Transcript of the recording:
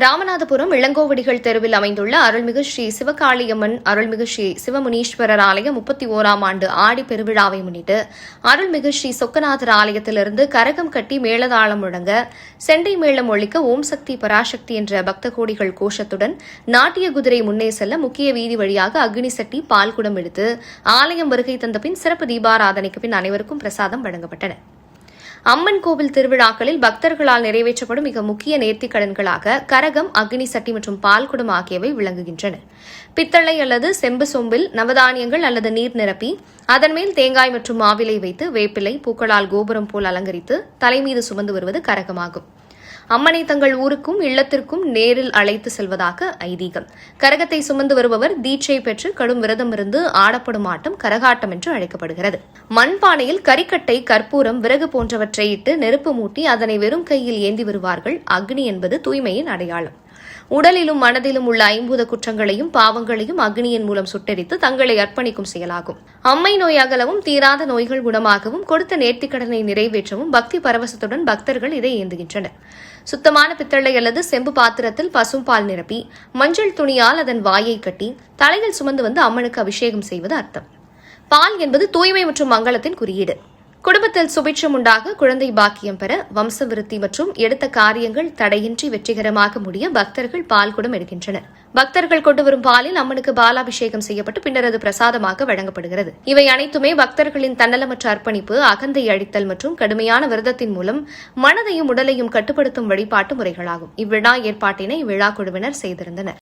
ராமநாதபுரம் இளங்கோவடிகள் தெருவில் அமைந்துள்ள அருள்மிகு ஸ்ரீ சிவகாளியம்மன் அருள்மிகு ஸ்ரீ சிவமுனீஸ்வரர் ஆலய 31ஆம் ஆண்டு ஆடி பெருவிழாவை முன்னிட்டு அருள்மிகு ஸ்ரீ சொக்கநாதர் ஆலயத்திலிருந்து கரகம் கட்டி மேளதாளம் முழங்க செண்டை மேளம் ஒழிக்க ஓம் சக்தி பராசக்தி என்ற பக்த கோடிகள் கோஷத்துடன் நாட்டிய குதிரை முன்னே செல்ல முக்கிய வீதி வழியாக அக்னி சட்டி பால்குடம் எடுத்து ஆலயம் வருகை தந்த பின் சிறப்பு தீபாராதனைக்கு பின் அனைவருக்கும் பிரசாதம் வழங்கப்பட்டன. அம்மன் கோவில் திருவிழாக்களில் பக்தர்களால் நிறைவேற்றப்படும் மிக முக்கிய நேர்த்திக்கடன்களாக கரகம், அக்னி சட்டி மற்றும் பால்குடம் ஆகியவை விளங்குகின்றன. பித்தளை அல்லது செம்பு சொம்பில் நவதானியங்கள் அல்லது நீர் நிரப்பி அதன் மேல் தேங்காய் மற்றும் மாவிலை வைத்து வேப்பிலை, பூக்களால் கோபுரம் போல் அலங்கரித்து தலைமீது சுமந்து வருவது கரகமாகும். அம்மனை தங்கள் ஊருக்கும் இல்லத்திற்கும் நேரில் அழைத்து செல்வதாக ஐதீகம். கரகத்தை சுமந்து வருபவர் தீட்சை பெற்று கடும் விரதம் இருந்து ஆடப்படும் ஆட்டம் கரகாட்டம் என்று அழைக்கப்படுகிறது. மண்பானையில் கரிக்கட்டை, கற்பூரம், விறகு போன்றவற்றை இட்டு நெருப்பு மூட்டி அதனை வெறும் கையில் ஏந்தி வருவார்கள். அக்னி என்பது தூய்மையின் அடையாளம். உடலிலும் மனதிலும் உள்ள ஐம்பூத குற்றங்களையும் பாவங்களையும் அக்னியின் மூலம் சுட்டெரித்து தங்களை அர்ப்பணிக்கும் செயலாகும். அம்மை நோய் அகலவும் தீராத நோய்கள் குணமாகவும் கொடுத்த நேர்த்திக்கடனை நிறைவேற்றவும் பக்தி பரவசத்துடன் பக்தர்கள் இதை ஏந்துகின்றனர். சுத்தமான பித்தளை அல்லது செம்பு பாத்திரத்தில் பசும்பால் நிரப்பி மஞ்சள் துணியால் அதன் வாயை கட்டி தலையில் சுமந்து வந்து அம்மனுக்கு அபிஷேகம் செய்வது அர்த்தம். பால் என்பது தூய்மை மற்றும் மங்களத்தின் குறியீடு. குடும்பத்தில் சுபிட்சம் உண்டாக, குழந்தை பாக்கியம் பெற, வம்ச விருத்தி மற்றும் எடுத்த காரியங்கள் தடையின்றி வெற்றிகரமாக முடிய பக்தர்கள் பால்குடம் எடுக்கின்றனர். பக்தர்கள் கொண்டு வரும் பாலில் அம்மனுக்கு பாலாபிஷேகம் செய்யப்பட்டு பின்னர் அது பிரசாதமாக வழங்கப்படுகிறது. இவை அனைத்துமே பக்தர்களின் தன்னலமற்ற அர்ப்பணிப்பு, அகந்தை அழித்தல் மற்றும் கடுமையான விரதத்தின் மூலம் மனதையும் உடலையும் கட்டுப்படுத்தும் வழிபாட்டு முறைகளாகும். இவ்விழா ஏற்பாட்டினை விழா குழுவினர் செய்திருந்தனர்.